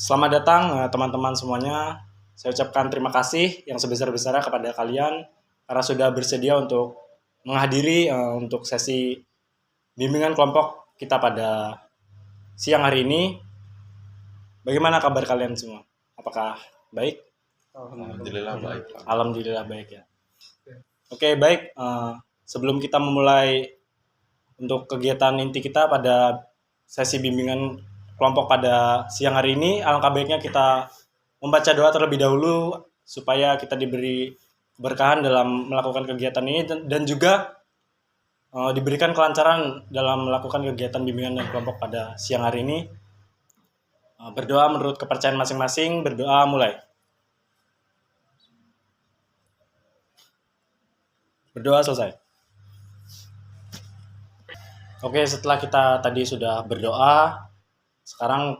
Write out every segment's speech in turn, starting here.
Selamat datang teman-teman semuanya. Saya ucapkan terima kasih yang sebesar-besarnya kepada kalian karena sudah bersedia untuk menghadiri untuk sesi bimbingan kelompok kita pada siang hari ini. Bagaimana kabar kalian semua? Apakah baik? Alhamdulillah baik. Alhamdulillah baik ya. Oke, baik. Sebelum kita memulai untuk kegiatan inti kita pada sesi bimbingan kelompok pada siang hari ini, alangkah baiknya kita membaca doa terlebih dahulu supaya kita diberi keberkahan dalam melakukan kegiatan ini dan juga diberikan kelancaran dalam melakukan kegiatan bimbingan dan kelompok pada siang hari ini. Berdoa menurut kepercayaan masing-masing. Berdoa mulai. Berdoa selesai. Oke, setelah kita tadi sudah berdoa, sekarang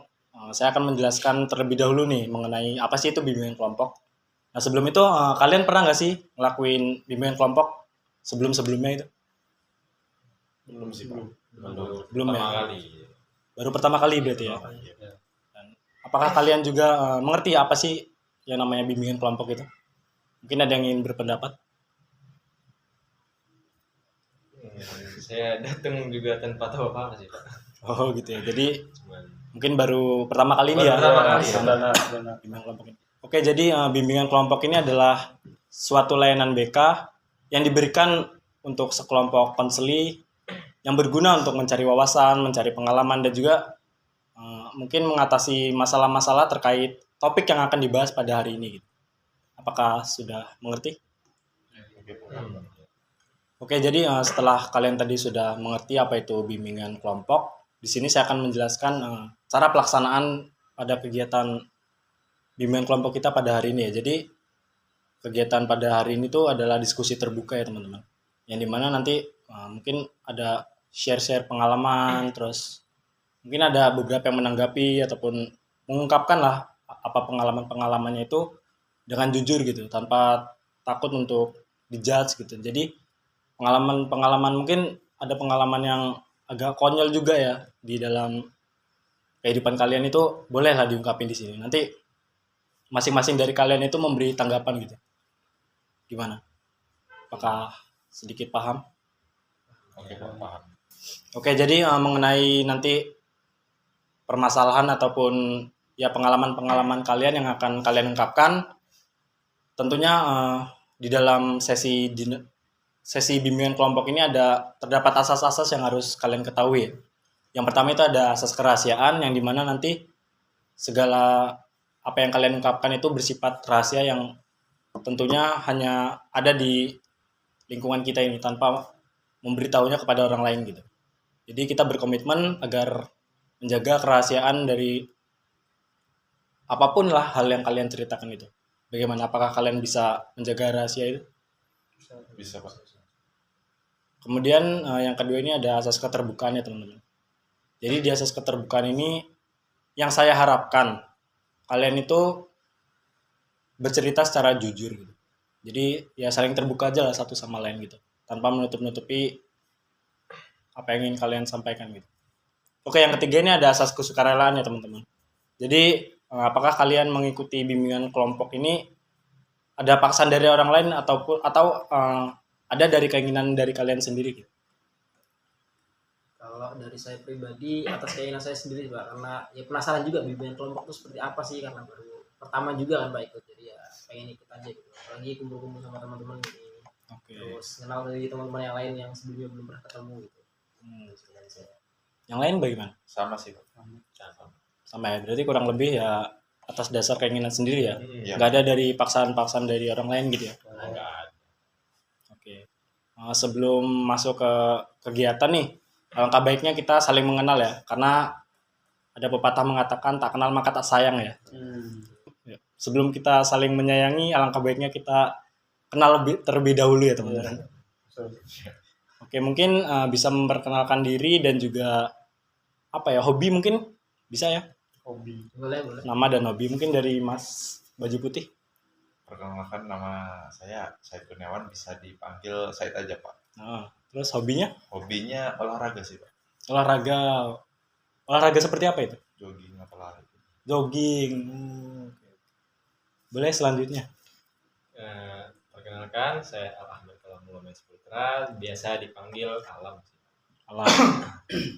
saya akan menjelaskan terlebih dahulu nih mengenai apa sih itu bimbingan kelompok. Nah, sebelum itu kalian pernah nggak sih ngelakuin bimbingan kelompok sebelum-sebelumnya itu? Belum sih, Pak. Belum Pertama ya? kali. Baru pertama kali berarti ya? Iya. Dan apakah kalian juga mengerti apa sih yang namanya bimbingan kelompok itu? Mungkin ada yang ingin berpendapat? Saya datang juga tanpa tahu apa sih, Pak. Oh gitu ya. Jadi Cuman mungkin baru pertama kali ini ya? pertama kali ya. Bimbingan kelompok ini. Oke, jadi bimbingan kelompok ini adalah suatu layanan BK yang diberikan untuk sekelompok konseli yang berguna untuk mencari wawasan, mencari pengalaman, dan juga mungkin mengatasi masalah-masalah terkait topik yang akan dibahas pada hari ini. Apakah sudah mengerti? Oke, jadi setelah kalian tadi sudah mengerti apa itu bimbingan kelompok, di sini saya akan menjelaskan cara pelaksanaan pada kegiatan bimbingan kelompok kita pada hari ini ya. Jadi kegiatan pada hari ini tuh adalah diskusi terbuka ya teman-teman. Yang dimana nanti mungkin ada share-share pengalaman, terus mungkin ada beberapa yang menanggapi ataupun mengungkapkan lah apa pengalaman-pengalamannya itu dengan jujur gitu, tanpa takut untuk dijudge gitu. Jadi pengalaman-pengalaman mungkin ada pengalaman yang agak konyol juga ya di dalam kehidupan kalian itu bolehlah diungkapin di sini. Nanti masing-masing dari kalian itu memberi tanggapan gitu. Gimana? Apakah sedikit paham? Oke, Pak, paham. Oke, jadi mengenai nanti permasalahan ataupun ya pengalaman-pengalaman kalian yang akan kalian ungkapkan, tentunya di dalam sesi bimbingan kelompok ini terdapat asas-asas yang harus kalian ketahui. Yang pertama itu ada asas kerahasiaan yang dimana nanti segala apa yang kalian ungkapkan itu bersifat rahasia yang tentunya hanya ada di lingkungan kita ini tanpa memberitahunya kepada orang lain gitu. Jadi kita berkomitmen agar menjaga kerahasiaan dari apapun lah hal yang kalian ceritakan itu. Bagaimana? Apakah kalian bisa menjaga rahasia itu? Bisa, Pak. Kemudian yang kedua ini ada asas keterbukaan ya teman-teman. Jadi di asas keterbukaan ini yang saya harapkan kalian itu bercerita secara jujur gitu. Jadi ya saling terbuka aja lah satu sama lain gitu, tanpa menutup-nutupi apa yang ingin kalian sampaikan gitu. Oke, yang ketiga ini ada asas kesukarelaan ya teman-teman. Jadi apakah kalian mengikuti bimbingan kelompok ini ada paksaan dari orang lain atau ada dari keinginan dari kalian sendiri gitu? Kalau dari saya pribadi atas keinginan saya sendiri Pak, karena ya penasaran juga bimbingan kelompok itu seperti apa sih, karena baru pertama juga kan Pak ikut, jadi ya pengen ikut aja gitu, apalagi kumpul-kumpul sama teman-teman gitu. Oke. Terus kenal dari teman-teman yang lain yang sebelumnya belum pernah ketemu gitu. Dari saya. Yang lain bagaimana? Sama sih, Pak. Sama ya, berarti kurang lebih ya atas dasar keinginan sendiri ya. Iya. Nggak ada dari paksaan-paksaan dari orang lain gitu ya. Enggak ada. Oke. Sebelum masuk ke kegiatan nih, alangkah baiknya kita saling mengenal ya, karena ada pepatah mengatakan tak kenal maka tak sayang ya. Ya. Sebelum kita saling menyayangi, alangkah baiknya kita kenal terlebih dahulu ya teman-teman. Oke, mungkin bisa memperkenalkan diri dan juga apa ya, hobi mungkin bisa ya. Hobi. Boleh. Nama dan hobi mungkin dari Mas Baju Putih. Perkenalkan, nama saya Said Kurniawan, bisa dipanggil Said aja, Pak. Nah, terus hobinya? Hobinya olahraga sih, Pak. Olahraga. Olahraga seperti apa itu? Jogging atau lari. Jogging. Boleh selanjutnya. Perkenalkan, saya Al-Ahmad Kalamullah Putra, biasa dipanggil Alam. Alam.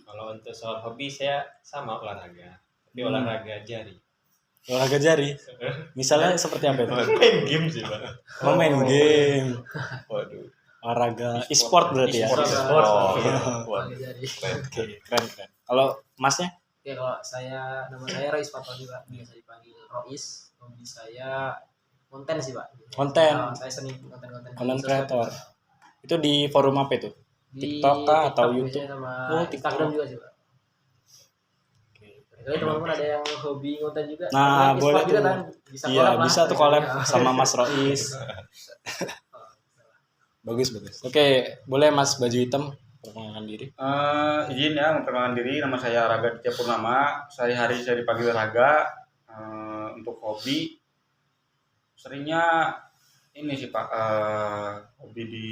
Kalau untuk soal hobi saya sama olahraga, tapi Hmm. olahraga jari. Olahraga jari. Misalnya seperti apa itu? Main game sih, Pak. Oh, main game. Waduh. Olahraga e-sport berarti ya. E-sport. Waduh. Jadi Oke, keren. Kalau masnya? oke, kalau nama saya Rois Fatoni Pak, biasa dipanggil Rois. Hobi saya konten sih Pak. Konten. Saya seni konten-konten. Content sosmed, creator. Pak. Itu di forum apa itu? Di TikTok kah atau biasanya YouTube? sama Oh, TikTok. Instagram juga sih Pak. Oke. Jadi teman-teman ada yang hobi konten juga. Nah, e-sport boleh juga tuh. kan, bisa Iya, collab lah. bisa tuh collab Ya. sama Mas Rois. Bagus. Oke, boleh Mas baju hitam perkenalkan diri. Izin ya memperkenalkan diri, nama saya Raga Ditya Purnama. Sehari-hari saya dipanggil Raga. Untuk hobi, seringnya ini sih Pak, hobi di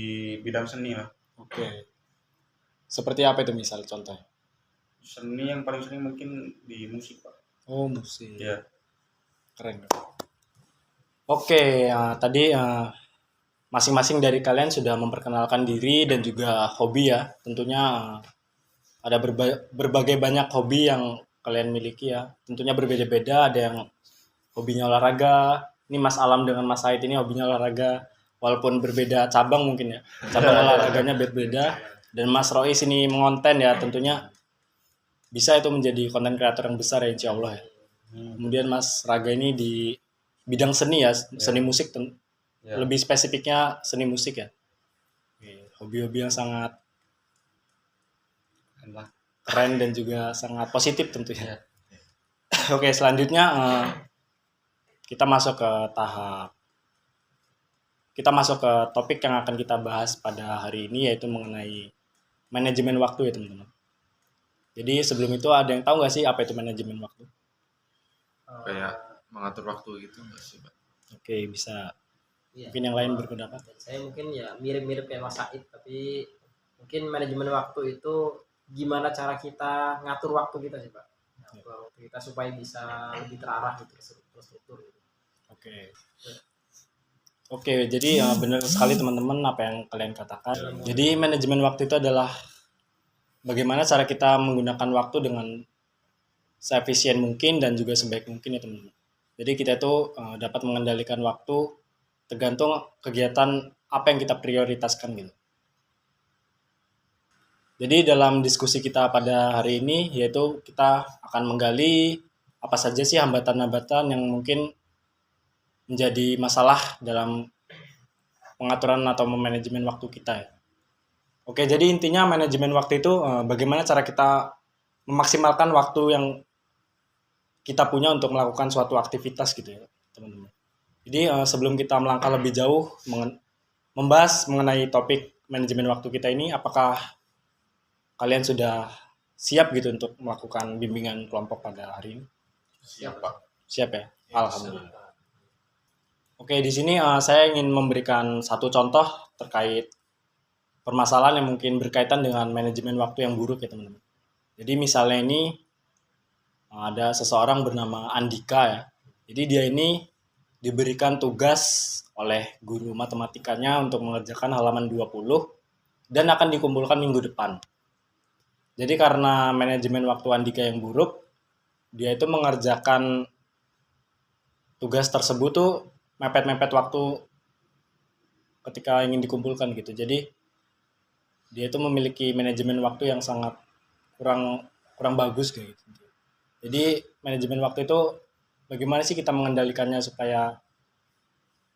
bidang seni lah. Oke. Seperti apa itu misal contohnya? Seni yang paling sering mungkin di musik Pak. Oh, musik. Ya. Keren. Oke, tadi masing-masing dari kalian sudah memperkenalkan diri dan juga hobi ya. Tentunya ada berbagai banyak hobi yang kalian miliki ya. Tentunya berbeda-beda, ada yang hobinya olahraga. Ini Mas Alam dengan Mas Said ini hobinya olahraga. Walaupun berbeda cabang mungkin ya. Cabang olahraganya berbeda. Dan Mas Rois ini mengonten ya, tentunya bisa itu menjadi konten kreator yang besar ya insya Allah ya. Kemudian Mas Raga ini di bidang seni ya, seni musik Ya. lebih spesifiknya seni musik ya. Hobi-hobi yang sangat keren dan juga sangat positif tentunya. Oke, selanjutnya kita masuk ke topik yang akan kita bahas pada hari ini, yaitu mengenai manajemen waktu ya teman-teman. Jadi sebelum itu ada yang tahu nggak sih apa itu manajemen waktu? Kayak mengatur waktu gitu nggak sih, Pak? Oke, bisa Iya. mungkin yang lain berpendapat. Dan saya mungkin ya mirip-mirip kayak Mas Said, tapi mungkin manajemen waktu itu gimana cara kita ngatur waktu kita sih Pak. Ngatur waktu kita supaya bisa lebih terarah gitu, terstruktur gitu. Oke, jadi benar sekali teman-teman apa yang kalian katakan. Jadi manajemen waktu itu adalah bagaimana cara kita menggunakan waktu dengan seefisien mungkin dan juga sebaik mungkin ya teman-teman. Jadi kita itu dapat mengendalikan waktu tergantung kegiatan apa yang kita prioritaskan gitu. Jadi dalam diskusi kita pada hari ini yaitu kita akan menggali apa saja sih hambatan-hambatan yang mungkin menjadi masalah dalam pengaturan atau manajemen waktu kita ya. Oke, jadi intinya manajemen waktu itu bagaimana cara kita memaksimalkan waktu yang kita punya untuk melakukan suatu aktivitas gitu ya, teman-teman. Jadi sebelum kita melangkah lebih jauh membahas mengenai topik manajemen waktu kita ini, apakah kalian sudah siap gitu untuk melakukan bimbingan kelompok pada hari ini? Siap, Pak. Siap ya? Alhamdulillah. Oke, di sini saya ingin memberikan satu contoh terkait permasalahan yang mungkin berkaitan dengan manajemen waktu yang buruk ya teman-teman. Jadi misalnya ini ada seseorang bernama Andika ya. Jadi dia ini diberikan tugas oleh guru matematikanya untuk mengerjakan halaman 20 dan akan dikumpulkan minggu depan. Jadi karena manajemen waktu Andika yang buruk, dia itu mengerjakan tugas tersebut tuh mepet-mepet waktu ketika ingin dikumpulkan gitu. Jadi dia itu memiliki manajemen waktu yang sangat kurang bagus kayak gitu. Jadi manajemen waktu itu bagaimana sih kita mengendalikannya supaya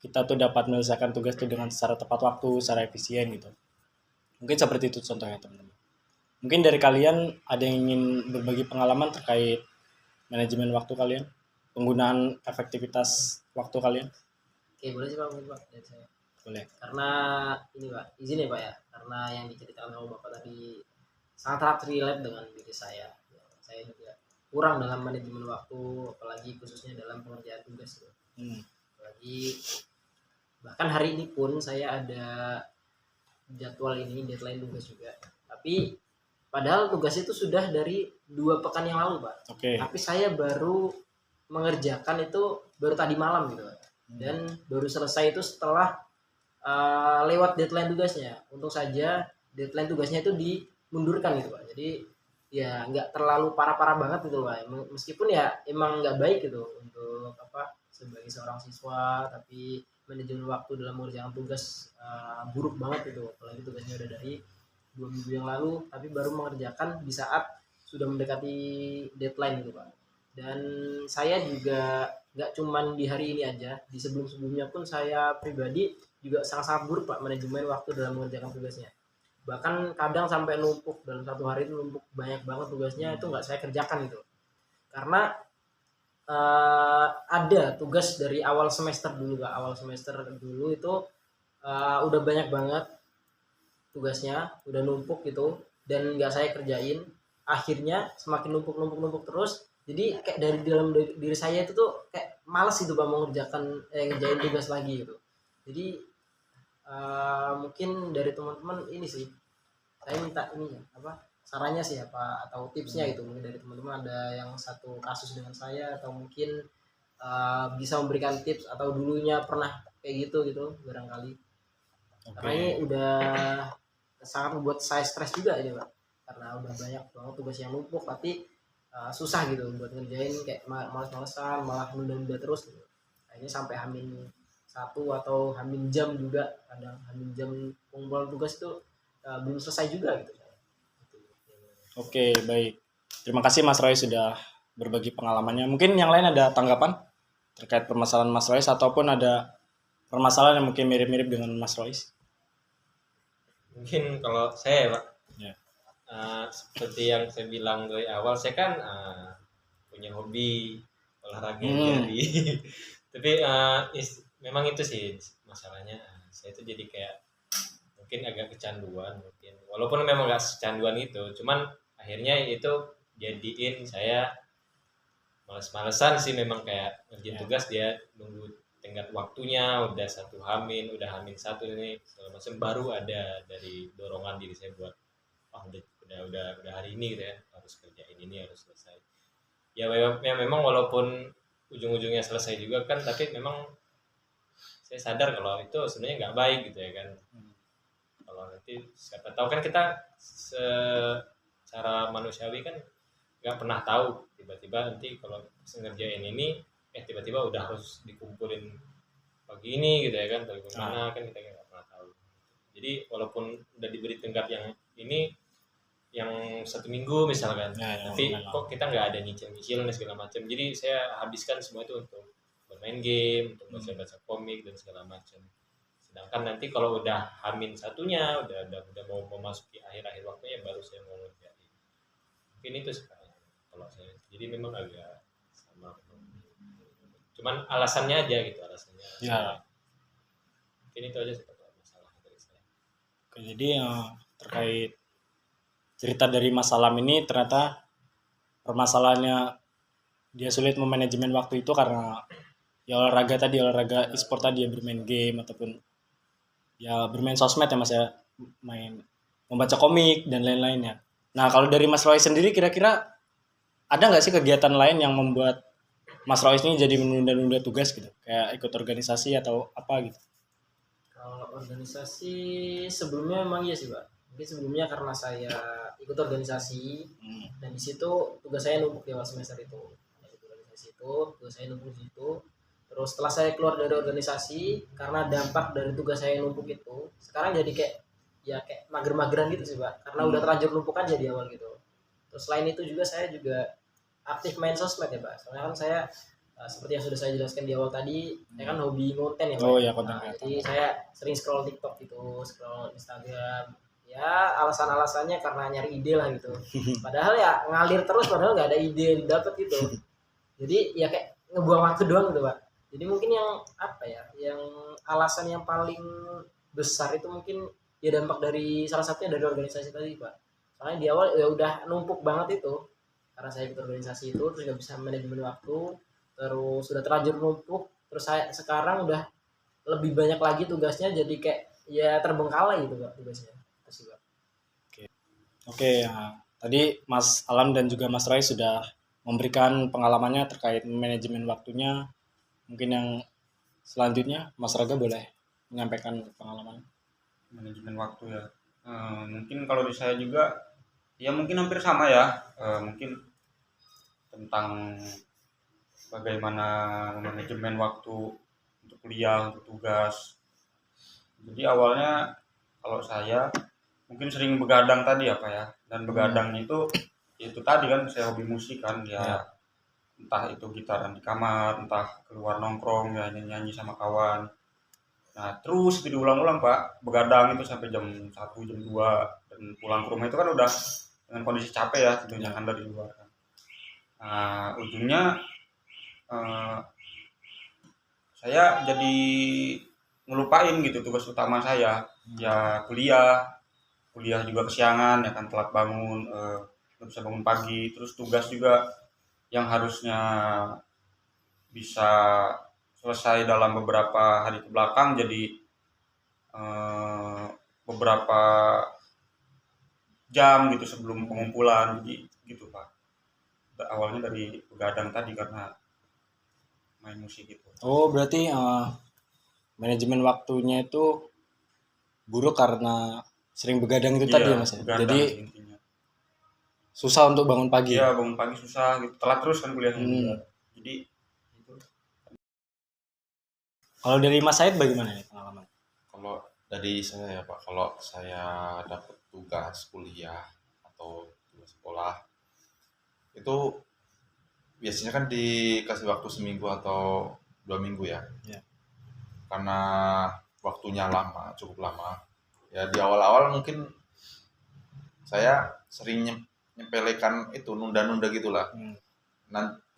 kita tuh dapat menyelesaikan tugas itu dengan secara tepat waktu, secara efisien gitu. Mungkin seperti itu contohnya teman-teman. Mungkin dari kalian ada yang ingin berbagi pengalaman terkait manajemen waktu kalian, penggunaan efektivitas waktu kalian? Oke, boleh sih Pak, mungkin Pak dari saya. Boleh. Karena ini Pak, izin ya Pak ya, karena yang diceritakan sama Bapak tadi sangat relate dengan diri saya. Ya, saya juga kurang dalam manajemen waktu, apalagi khususnya dalam pengerjaan tugas. Apalagi bahkan hari ini pun saya ada jadwal ini, deadline tugas juga. Tapi padahal tugas itu sudah dari 2 pekan yang lalu Pak. Oke. Tapi saya baru mengerjakan itu baru tadi malam gitu Pak. Dan baru selesai itu setelah lewat deadline tugasnya. Untung saja deadline tugasnya itu dimundurkan gitu Pak. Jadi ya nggak terlalu parah-parah banget gitu Pak. Meskipun ya emang nggak baik gitu untuk sebagai seorang siswa, tapi manajemen waktu dalam mengerjakan tugas buruk banget itu. Apalagi tugasnya udah dari 2 minggu yang lalu, tapi baru mengerjakan di saat sudah mendekati deadline gitu Pak. Dan saya juga nggak cuman di hari ini aja, di sebelum-sebelumnya pun saya pribadi juga sangat-sangat buruk Pak manajemen waktu dalam mengerjakan tugasnya. Bahkan kadang sampai numpuk, dalam satu hari itu numpuk banyak banget tugasnya, itu nggak saya kerjakan gitu. Karena ada tugas dari awal semester dulu Pak. Awal semester dulu itu udah banyak banget tugasnya, udah numpuk gitu, dan nggak saya kerjain. Akhirnya semakin numpuk terus, jadi kayak dari dalam diri saya itu tuh kayak males gitu Pak mau ngerjain tugas lagi gitu. Jadi mungkin dari teman-teman ini sih, saya minta ini sarannya sih atau tipsnya gitu. Mungkin dari teman-teman ada yang satu kasus dengan saya, atau mungkin bisa memberikan tips atau dulunya pernah kayak gitu barangkali. Karena ini udah sangat membuat saya stres juga ini Pak, karena udah banyak banget tugas yang numpuk, tapi susah gitu buat ngerjain, kayak malas-malesan, malah nunda-nunda terus gitu. Akhirnya sampai H-1 atau H-jam juga, kadang H-jam pengumpulan tugas itu belum selesai juga gitu. Oke, baik. Terima kasih Mas Roy sudah berbagi pengalamannya. Mungkin yang lain ada tanggapan terkait permasalahan Mas Roy, ataupun ada permasalahan yang mungkin mirip-mirip dengan Mas Roy? Mungkin kalau saya Pak, Ya. Seperti yang saya bilang dari awal, saya kan punya hobi olahraga jadi tapi memang itu sih masalahnya. Saya itu jadi kayak mungkin agak kecanduan mungkin, walaupun memang gak kecanduan itu, cuman akhirnya itu jadiin saya males-malesan sih. Memang kayak ngerjain tugas, dia nunggu tenggat waktunya, udah H-1 ini segala macam, baru ada dari dorongan diri saya buat udah hari ini gitu ya, harus kerjain ini, harus selesai. Ya memang walaupun ujung-ujungnya selesai juga kan, tapi memang saya sadar kalau itu sebenarnya nggak baik gitu ya kan. Kalau nanti siapa tahu kan, kita secara manusiawi kan nggak pernah tahu, tiba-tiba nanti kalau ngerjain ini tiba-tiba udah harus dikumpulin pagi ini gitu ya kan, bagaimana kan kita nggak pernah tahu. Jadi walaupun udah diberi tenggat yang ini, yang 1 minggu misalkan, tapi kok kita nggak ada nyicil dan segala macam, jadi saya habiskan semua itu untuk bermain game, untuk baca komik dan segala macam. Sedangkan nanti kalau udah H-1-nya, udah mau memasuki akhir-akhir waktunya, baru saya mau ngerjain. Mungkin itu sekarang kalau saya. Jadi memang agak sama, cuman alasannya aja gitu, alasannya. Ya. Mungkin itu aja seperti masalah dari saya. Oke, jadi terkait cerita dari Mas Alam ini, ternyata permasalahannya dia sulit memanajemen waktu itu karena ya olahraga e-sport tadi, ya bermain game ataupun ya bermain sosmed ya Mas ya, membaca komik dan lain-lainnya. Nah, kalau dari Mas Roy sendiri, kira-kira ada nggak sih kegiatan lain yang membuat Mas Roy ini jadi menunda-nunda tugas gitu, kayak ikut organisasi atau apa gitu? Kalau organisasi sebelumnya memang iya sih Pak. Mungkin sebelumnya karena saya ikut organisasi, dan di situ tugas saya numpuk di awal semester itu. Tugas saya numpuk di situ. Terus setelah saya keluar dari organisasi, karena dampak dari tugas saya numpuk itu, sekarang jadi kayak mager-mageran gitu sih Pak. Karena udah terlanjur numpuk aja di awal gitu. Terus selain itu juga saya juga aktif main sosmed ya Pak. Soalnya kan saya seperti yang sudah saya jelaskan di awal tadi, saya kan hobi konten ya Pak. Oh ya, konten. Jadi saya sering scroll TikTok gitu, scroll Instagram. Ya alasan-alasannya karena nyari ide lah gitu. Padahal ya ngalir terus, padahal nggak ada ide yang didapat gitu. Jadi ya kayak ngebuang waktu doang gitu Pak. Jadi mungkin yang alasan yang paling besar itu mungkin ya dampak dari salah satunya dari organisasi tadi Pak. Soalnya di awal ya udah numpuk banget itu, karena saya ikut organisasi itu, terus nggak bisa manajemen waktu, terus sudah terlanjur numpuk, terus saya sekarang udah lebih banyak lagi tugasnya, jadi kayak ya terbengkalai gitu Pak tugasnya. Terus Pak. Oke, ya. Tadi Mas Alam dan juga Mas Roy sudah memberikan pengalamannya terkait manajemen waktunya. Mungkin yang selanjutnya Mas Raga boleh menyampaikan pengalaman. Manajemen waktu ya. Mungkin kalau di saya juga ya mungkin hampir sama ya. Mungkin tentang bagaimana manajemen waktu untuk kuliah, untuk tugas. Jadi awalnya kalau saya mungkin sering begadang tadi ya Pak ya. Dan begadang itu tadi kan saya hobi musik kan ya. Ya. Entah itu gitaran di kamar, entah keluar nongkrong ya nyanyi sama kawan. Nah, terus itu diulang-ulang Pak, begadang itu sampai jam 1, jam 2, dan pulang ke rumah itu kan udah dengan kondisi capek ya tentunya kan dari luar kan. Nah, ujungnya saya jadi ngelupain gitu tugas utama saya. Ya kuliah juga kesiangan ya kan, telat bangun, nggak bisa bangun pagi, terus tugas juga yang harusnya bisa selesai dalam beberapa hari ke belakang jadi beberapa jam gitu sebelum pengumpulan, jadi gitu Pak. Awalnya dari begadang tadi karena main musik gitu. Oh, berarti manajemen waktunya itu buruk karena sering begadang itu tadi ya Mas ya? Begadang Jadi sih intinya. susah untuk bangun pagi. Iya, bangun pagi susah gitu, telat terus kan kuliahnya juga. Jadi itu. Kalau dari Mas Said bagaimana nih pengalaman? Kalau dari saya ya Pak, kalau saya dapat tugas kuliah atau tugas sekolah itu biasanya kan dikasih waktu seminggu atau 2 minggu ya. Ya. Karena waktunya lama, cukup lama. Ya di awal-awal mungkin saya sering nyempelekan itu, nunda-nunda gitulah.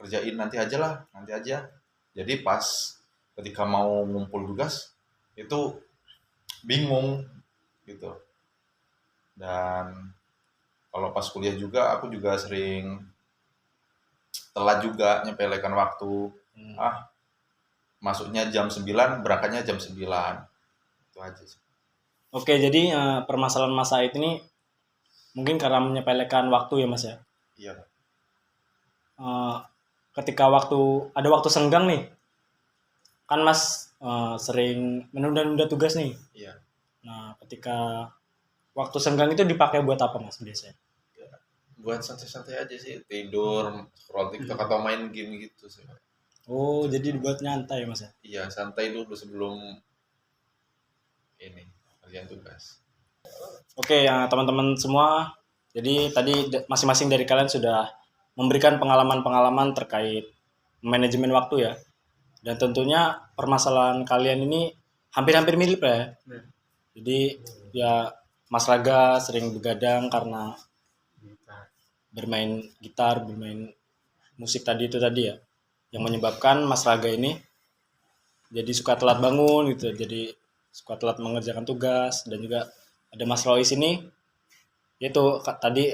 Kerjain nanti aja lah, nanti aja. Jadi pas ketika mau ngumpul tugas itu bingung gitu. Dan kalau pas kuliah juga aku juga sering telat juga nyempelekan waktu. Masuknya jam 9, berangkatnya jam 9. Itu aja sih. Oke, jadi permasalahan Mas Said ini mungkin karena menyepelekan waktu ya Mas ya. Iya. Ketika ada waktu senggang nih, kan Mas sering menunda-nunda tugas nih. Iya. Nah, ketika waktu senggang itu dipakai buat apa Mas biasanya? Buat santai-santai aja sih, tidur, scroll TikTok atau main game gitu sih. Oh, jadi dibuat nyantai Mas ya? Iya, santai dulu sebelum ini kerjaan tugas. Oke, ya teman-teman semua. Jadi tadi masing-masing dari kalian sudah memberikan pengalaman-pengalaman terkait manajemen waktu ya. Dan tentunya permasalahan kalian ini hampir-hampir mirip ya. Jadi ya Mas Raga sering begadang karena bermain gitar, bermain musik tadi ya. Yang menyebabkan Mas Raga ini jadi suka telat bangun gitu. Jadi suka telat mengerjakan tugas. Dan juga ada Mas Rois ini yaitu tadi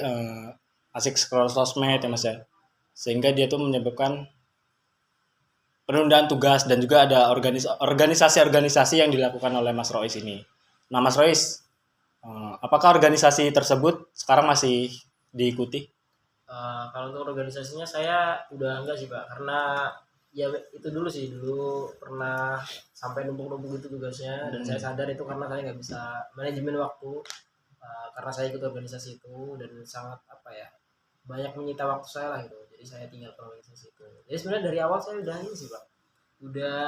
asik scroll sosmed ya Mas ya. Sehingga dia tuh menyebabkan penundaan tugas dan juga ada organisasi-organisasi yang dilakukan oleh Mas Rois ini. Nah Mas Rois, apakah organisasi tersebut sekarang masih diikuti? Kalau untuk organisasinya saya udah enggak sih Pak, karena ya itu dulu pernah sampai numpuk-numpuk itu tugasnya dan saya sadar itu karena saya nggak bisa manajemen waktu karena saya ikut organisasi itu dan sangat banyak menyita waktu saya lah gitu, jadi saya tinggalkan organisasi itu. Jadi sebenarnya dari awal saya udah ini sih Pak, udah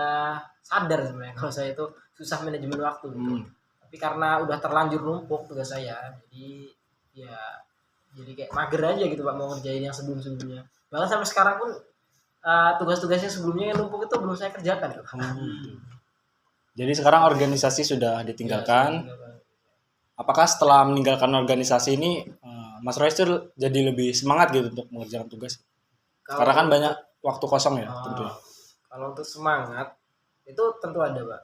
sadar sebenarnya kalau saya itu susah manajemen waktu gitu. Tapi karena udah terlanjur numpuk tugas saya, jadi kayak mager aja gitu Pak mau ngerjain yang sebelumnya. Bahkan sampai sekarang pun tugas-tugasnya sebelumnya yang numpuk itu belum saya kerjakan. Jadi sekarang organisasi sudah ditinggalkan. Apakah setelah meninggalkan organisasi ini Mas Royce tuh jadi lebih semangat gitu untuk mengerjakan tugas? Karena kan banyak waktu kosong ya tentunya. Kalau untuk semangat itu tentu ada Pak.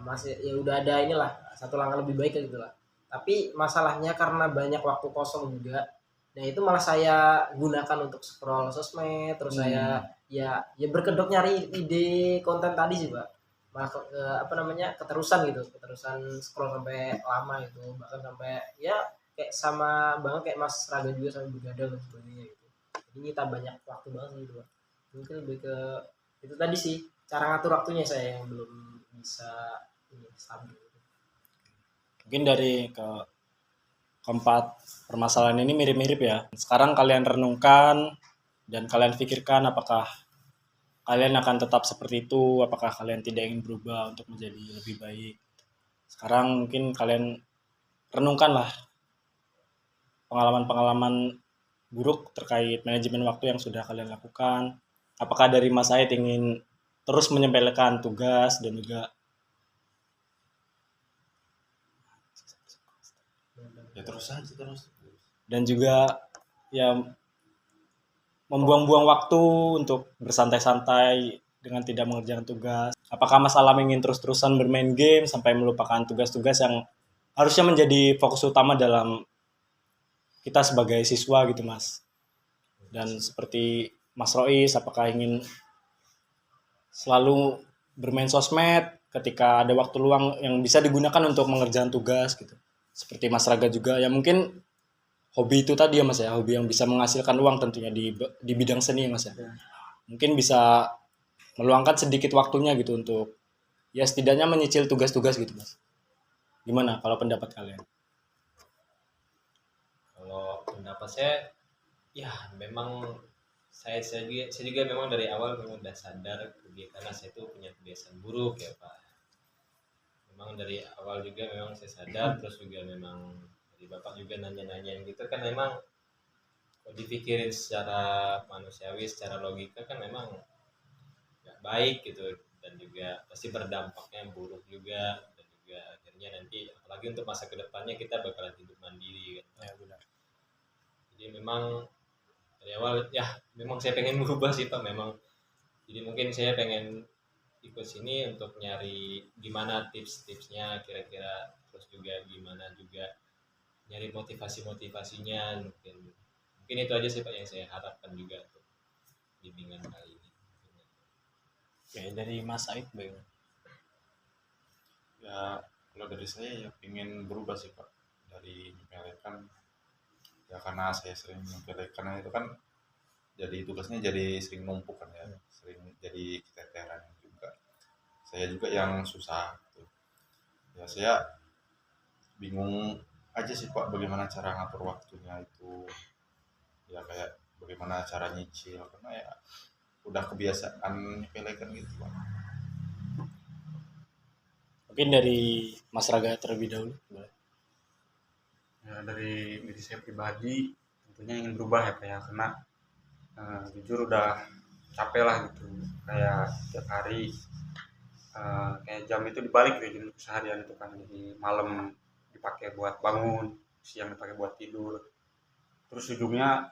Masih ya udah ada inilah satu langkah lebih baik gitu lah. Tapi masalahnya karena banyak waktu kosong juga. Nah itu malah saya gunakan untuk scroll sosmed, terus saya ya berkedok nyari ide konten tadi sih Pak. Malah keterusan scroll sampai lama gitu, bahkan sampai ya kayak sama banget kayak Mas Raga juga sampai begadang dan sebagainya gitu. Jadi kita banyak waktu banget gitu Pak. Mungkin lebih ke itu tadi sih, cara ngatur waktunya saya yang belum bisa ini stabil. Mungkin dari keempat permasalahan ini mirip-mirip ya. Sekarang kalian renungkan dan kalian pikirkan apakah kalian akan tetap seperti itu, apakah kalian tidak ingin berubah untuk menjadi lebih baik. Sekarang mungkin kalian renungkanlah pengalaman-pengalaman buruk terkait manajemen waktu yang sudah kalian lakukan. Apakah dari Mas Said ingin terus menyempelekan tugas dan juga Ya terus aja terus. dan juga ya membuang-buang waktu untuk bersantai-santai dengan tidak mengerjakan tugas. Apakah Mas Alam ingin terus-terusan bermain game sampai melupakan tugas-tugas yang harusnya menjadi fokus utama dalam kita sebagai siswa gitu Mas? Dan seperti Mas Rois, apakah ingin selalu bermain sosmed ketika ada waktu luang yang bisa digunakan untuk mengerjakan tugas gitu? Seperti Mas Raga juga, ya mungkin hobi itu tadi ya Mas ya, hobi yang bisa menghasilkan uang tentunya di bidang seni ya Mas ya. Mungkin bisa meluangkan sedikit waktunya gitu untuk ya setidaknya menyicil tugas-tugas gitu Mas. Gimana kalau pendapat kalian? Kalau pendapat saya, ya memang saya juga memang dari awal memang udah sadar karena saya itu punya kebiasaan buruk ya Pak. Memang dari awal juga memang saya sadar, terus juga memang dari Bapak juga nanya-nanya gitu kan, memang kalau dipikirin secara manusiawi, secara logika kan memang nggak baik gitu, dan juga pasti berdampaknya buruk juga, dan juga akhirnya nanti apalagi untuk masa kedepannya kita bakalan hidup mandiri kan. Ya benar. Jadi memang dari awal ya memang saya pengen berubah sih Pak, memang jadi mungkin saya pengen ikut sini untuk nyari gimana tips-tipsnya kira-kira, terus juga gimana juga nyari motivasinya, mungkin itu aja sih Pak yang saya harapkan juga untuk bimbingan kali ini. Oke, dari Mas Said bagaimana? Ya kalau dari saya ya ingin berubah sih Pak, dari menyepelekan ya karena saya sering menyepelekan itu kan jadi tugasnya jadi sering numpuk kan ya, sering jadi keteteran juga. Saya juga yang susah gitu. Ya saya bingung aja sih Pak bagaimana cara ngatur waktunya itu, ya kayak bagaimana cara nyicil karena ya udah kebiasaan nyepelekan gitu Pak. Mungkin dari Mas Raga terlebih dahulu. Boleh. Ya, dari diri saya pribadi tentunya ingin berubah ya Pak ya, karena jujur udah capek lah gitu, kayak tiap hari kayak jam itu dibalik gitu, jam keseharian itu kan, jadi malam dipakai buat bangun, siang dipakai buat tidur, terus ujungnya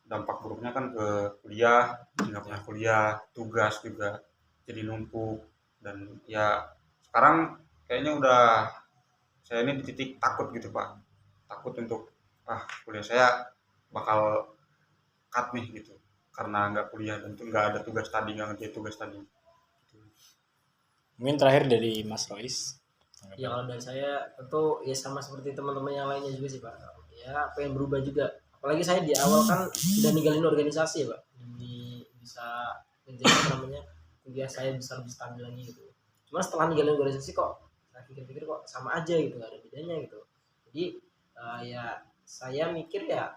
dampak buruknya kan ke kuliah, nggak pernah kuliah, tugas juga jadi numpuk, dan ya sekarang kayaknya udah saya ini di titik takut gitu Pak, takut untuk kuliah saya bakal cut nih gitu karena nggak kuliah dan tuh nggak ada tugas tadi, nggak ngerti tugas tadi. Mungkin terakhir dari Mas Rois. Ya kalau dari saya tentu ya sama seperti teman-teman yang lainnya juga sih Pak. Ya pengen berubah juga. Apalagi saya di awal kan udah ninggalin organisasi ya Pak. Demi bisa menjadi apa namanya kuliah saya bisa lebih stabil lagi gitu. Cuma setelah ninggalin organisasi kok saya pikir-pikir kok sama aja gitu, nggak ada bedanya gitu. Jadi ya saya mikir ya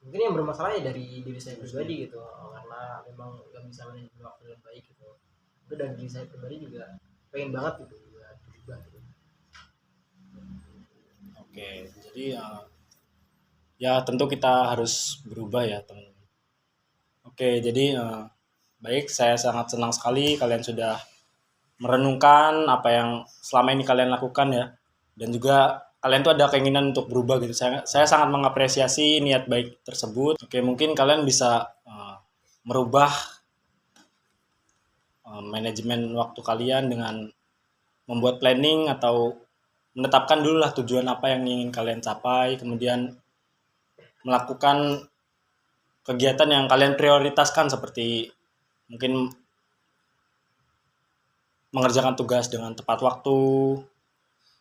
mungkin yang bermasalah ya dari diri saya pribadi gitu, karena memang nggak bisa manajemen waktu dengan baik gitu. Itu dari diri saya pribadi juga pengen banget gitu juga berubah gitu. Oke, jadi ya tentu kita harus berubah ya teman-teman. Oke, jadi baik, saya sangat senang sekali kalian sudah merenungkan apa yang selama ini kalian lakukan ya, dan juga kalian tuh ada keinginan untuk berubah gitu. Saya sangat mengapresiasi niat baik tersebut. Oke, mungkin kalian bisa merubah manajemen waktu kalian dengan membuat planning atau menetapkan dulu lah tujuan apa yang ingin kalian capai, kemudian melakukan kegiatan yang kalian prioritaskan seperti mungkin mengerjakan tugas dengan tepat waktu,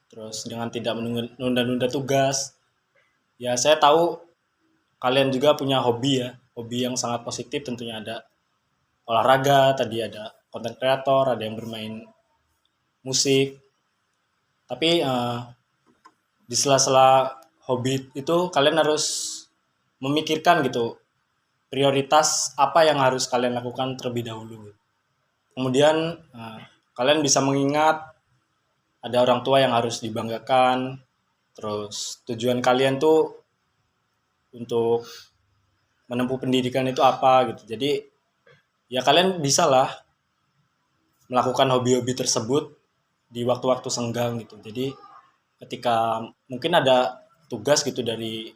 terus dengan tidak menunda-nunda tugas. Ya saya tahu kalian juga punya hobi ya, hobi yang sangat positif, tentunya ada olahraga, tadi ada content creator, ada yang bermain musik. Tapi di sela-sela hobi itu kalian harus memikirkan gitu prioritas apa yang harus kalian lakukan terlebih dahulu. Kemudian kalian bisa mengingat ada orang tua yang harus dibanggakan, terus tujuan kalian tuh untuk menempuh pendidikan itu apa gitu. Jadi ya kalian bisa lah melakukan hobi-hobi tersebut di waktu-waktu senggang gitu. Jadi ketika mungkin ada tugas gitu dari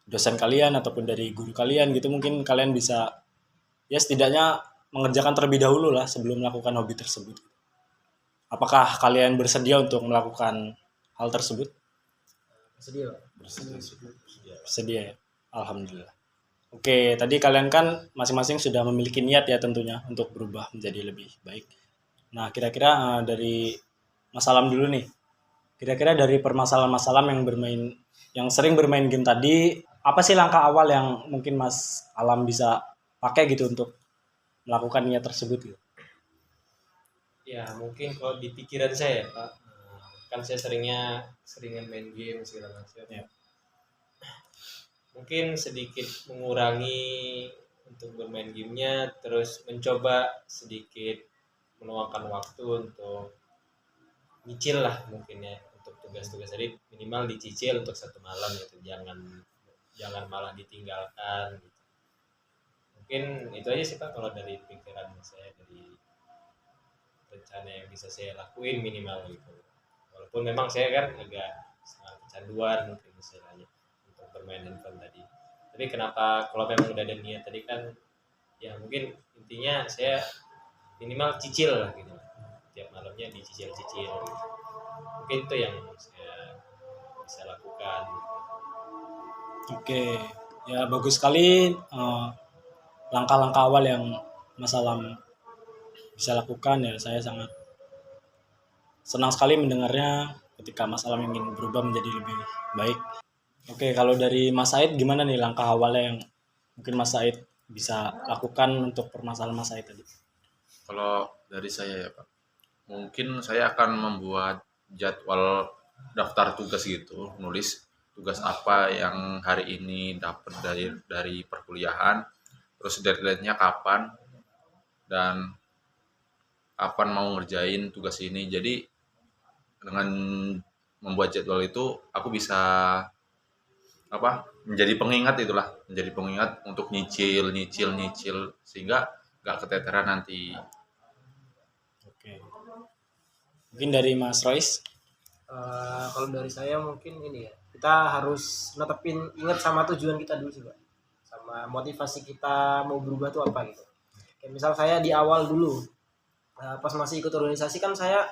dosen kalian ataupun dari guru kalian gitu, mungkin kalian bisa ya setidaknya mengerjakan terlebih dahulu lah sebelum melakukan hobi tersebut. Apakah kalian bersedia untuk melakukan hal tersebut? Bersedia, Pak. Bersedia ya? Alhamdulillah. Oke, tadi kalian kan masing-masing sudah memiliki niat ya tentunya untuk berubah menjadi lebih baik. Nah, kira-kira dari Mas Alam dulu nih. Kira-kira dari permasalahan-masalah yang sering bermain game tadi, apa sih langkah awal yang mungkin Mas Alam bisa pakai gitu untuk melakukan niat tersebut gitu? Ya mungkin kalau di pikiran saya Pak, kan saya seringan main game segala macam. Ya. Mungkin sedikit mengurangi untuk bermain gamenya, terus mencoba sedikit meluangkan waktu untuk nyicil lah mungkin ya, untuk tugas-tugas tadi minimal dicicil untuk 1 malam gitu, jangan malah ditinggalkan gitu. Mungkin itu aja sih Pak kalau dari pikiran saya, dari rencana yang bisa saya lakuin minimal gitu. Walaupun memang saya kan agak sangat kecanduan mungkin istilahnya untuk bermain handphone tadi. Tapi kenapa kalau memang udah ada niat tadi kan, ya mungkin intinya saya minimal cicil lah gitu. Tiap malamnya dicicil-cicil gitu. Mungkin itu yang saya bisa lakukan. Oke, ya bagus sekali langkah-langkah awal yang Mas Alam bisa lakukan ya. Saya sangat senang sekali mendengarnya ketika Mas Alam ingin berubah menjadi lebih baik. Oke, kalau dari Mas Said gimana nih langkah awalnya yang mungkin Mas Said bisa lakukan untuk permasalahan Mas Said tadi? Kalau dari saya ya Pak, mungkin saya akan membuat jadwal daftar tugas gitu, nulis tugas apa yang hari ini dapat dari perkuliahan, terus deadline-nya kapan, dan kapan mau ngerjain tugas ini. Jadi dengan membuat jadwal itu aku bisa menjadi pengingat untuk nyicil sehingga nggak keteteran nanti. Oke. Mungkin dari Mas Royce? Kalau dari saya mungkin ini ya, kita harus ingat sama tujuan kita dulu sih Pak, sama motivasi kita mau berubah tuh apa gitu. Kayak misal saya di awal dulu pas masih ikut organisasi kan saya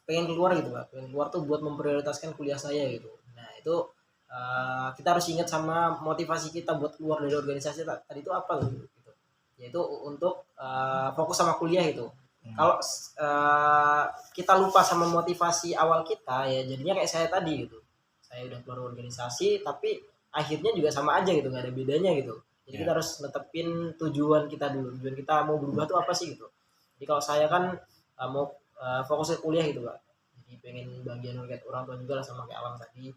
pengen keluar gitu Pak, pengen keluar tuh buat memprioritaskan kuliah saya gitu. Nah itu kita harus ingat sama motivasi kita buat keluar dari organisasi tadi itu apa gitu, yaitu untuk fokus sama kuliah gitu. Kalau kita lupa sama motivasi awal kita ya jadinya kayak saya tadi gitu, saya udah keluar organisasi tapi akhirnya juga sama aja gitu, nggak ada bedanya gitu. Jadi kita harus netepin tujuan kita dulu, tujuan kita mau berubah tuh apa sih gitu. Jadi kalau saya kan mau fokus ke kuliah gitu Pak, jadi pengen bagian kayak orang tua juga lah sama kayak Alam tadi.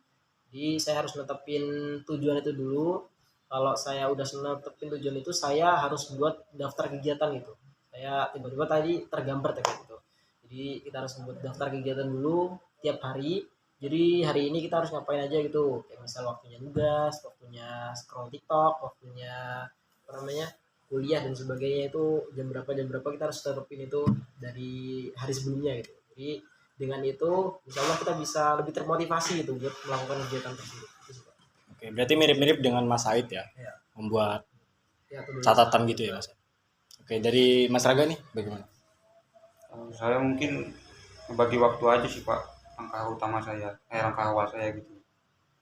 Jadi saya harus netepin tujuan itu dulu. Kalau saya udah netepin tujuan itu, saya harus buat daftar kegiatan gitu. Saya tiba-tiba tadi tergambar kayak gitu. Jadi kita harus buat daftar kegiatan dulu tiap hari. Jadi hari ini kita harus ngapain aja gitu. Kayak misal waktunya nugas, waktunya scroll TikTok, waktunya kuliah dan sebagainya, itu jam berapa kita harus tetepin itu dari hari sebelumnya gitu. Jadi dengan itu insya Allah kita bisa lebih termotivasi gitu buat melakukan kegiatan tersebut. Oke, berarti mirip-mirip dengan Mas Said ya, membuat catatan gitu ya Mas. Oke, dari Mas Raga nih bagaimana? Saya mungkin bagi waktu aja sih Pak, langkah awal saya gitu.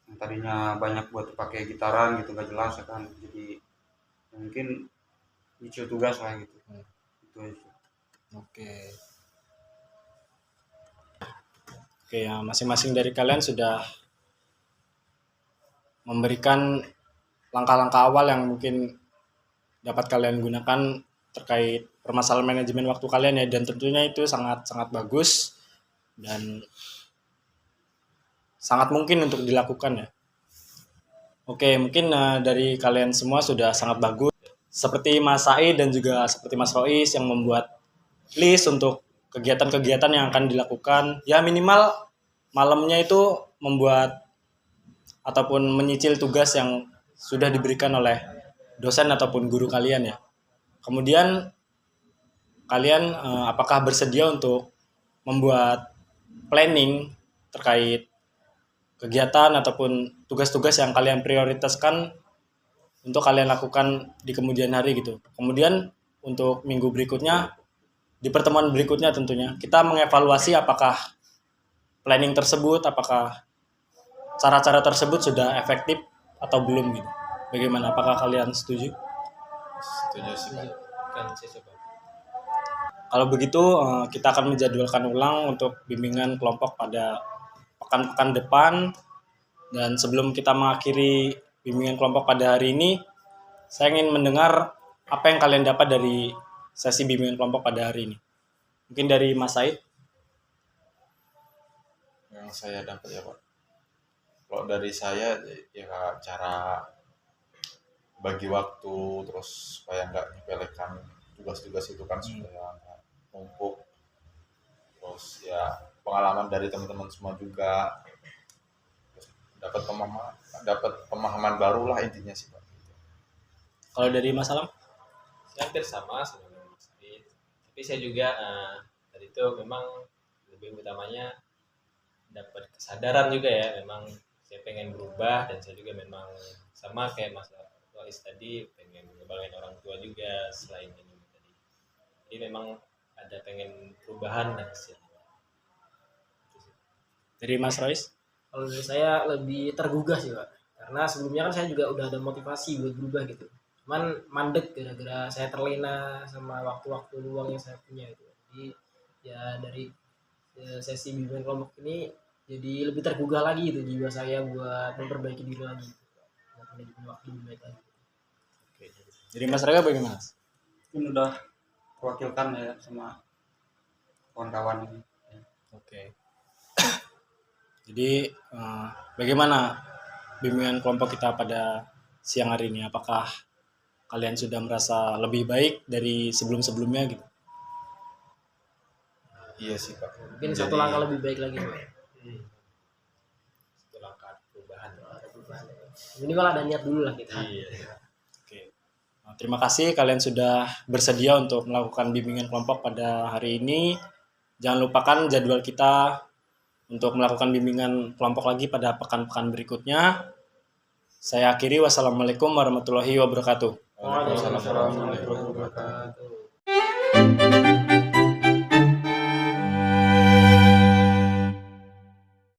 Yang tadinya banyak buat pakai gitaran gitu gak jelas kan, jadi mungkin nyicil tugas lah gitu. Itu aja. Oke, ya masing-masing dari kalian sudah memberikan langkah-langkah awal yang mungkin dapat kalian gunakan terkait permasalahan manajemen waktu kalian ya, dan tentunya itu sangat bagus dan sangat mungkin untuk dilakukan ya. Oke, mungkin dari kalian semua sudah sangat bagus. Seperti Mas Said dan juga seperti Mas Rois yang membuat list untuk kegiatan-kegiatan yang akan dilakukan. Ya minimal malamnya itu membuat ataupun menyicil tugas yang sudah diberikan oleh dosen ataupun guru kalian ya. Kemudian kalian apakah bersedia untuk membuat planning terkait kegiatan ataupun tugas-tugas yang kalian prioritaskan untuk kalian lakukan di kemudian hari gitu. Kemudian untuk minggu berikutnya, di pertemuan berikutnya tentunya, kita mengevaluasi apakah planning tersebut, apakah cara-cara tersebut sudah efektif atau belum gitu. Bagaimana? Apakah kalian setuju? Setuju sih Pak. Kan saya coba. Kalau begitu kita akan menjadwalkan ulang untuk bimbingan kelompok pada pekan-pekan depan. Dan sebelum kita mengakhiri bimbingan kelompok pada hari ini, saya ingin mendengar apa yang kalian dapat dari sesi bimbingan kelompok pada hari ini. Mungkin dari Mas Said. Yang saya dapat ya Pak. Kalau dari saya ya cara bagi waktu, terus supaya nggak menyepelekan tugas-tugas itu kan, supaya nggak numpuk. Terus ya pengalaman dari teman-teman semua juga, terus dapat pemahaman baru lah intinya sih Pak. Kalau dari Mas Alam? Saya hampir sama dengan Mas Said. Tapi saya juga tadi itu memang lebih utamanya dapat kesadaran juga ya, memang saya pengen berubah, dan saya juga memang sama kayak Mas Rois tadi pengen ngebangun orang tua juga selain ini tadi. Jadi memang ada pengen perubahan dan hasilnya. Dari Mas Rois? Kalau dari saya lebih tergugah sih Pak, karena sebelumnya kan saya juga udah ada motivasi buat berubah gitu, cuman mandek gara-gara saya terlena sama waktu-waktu luang yang saya punya gitu. Jadi ya dari sesi bimbingan kelompok ini jadi lebih tergugah lagi gitu jiwa saya buat memperbaiki diri lagi gitu, buat manajemen waktu lebih baik lagi. Dari Mas Raga bagaimana? Mungkin udah terwakilkan ya sama kawan-kawan ini. Oke. Jadi bagaimana bimbingan kelompok kita pada siang hari ini? Apakah kalian sudah merasa lebih baik dari sebelum-sebelumnya gitu? Iya sih Pak. Mungkin satu langkah lebih baik lagi Pak. Itu langkah perubahan. Minimal ada niat dulu lah kita. Iya. Oke. Terima kasih kalian sudah bersedia untuk melakukan bimbingan kelompok pada hari ini. Jangan lupakan jadwal kita untuk melakukan bimbingan kelompok lagi pada pekan-pekan berikutnya. Saya akhiri. Wassalamualaikum warahmatullahi wabarakatuh. Waalaikumsalam warahmatullahi Waalaikumsalam warahmatullahi wabarakatuh.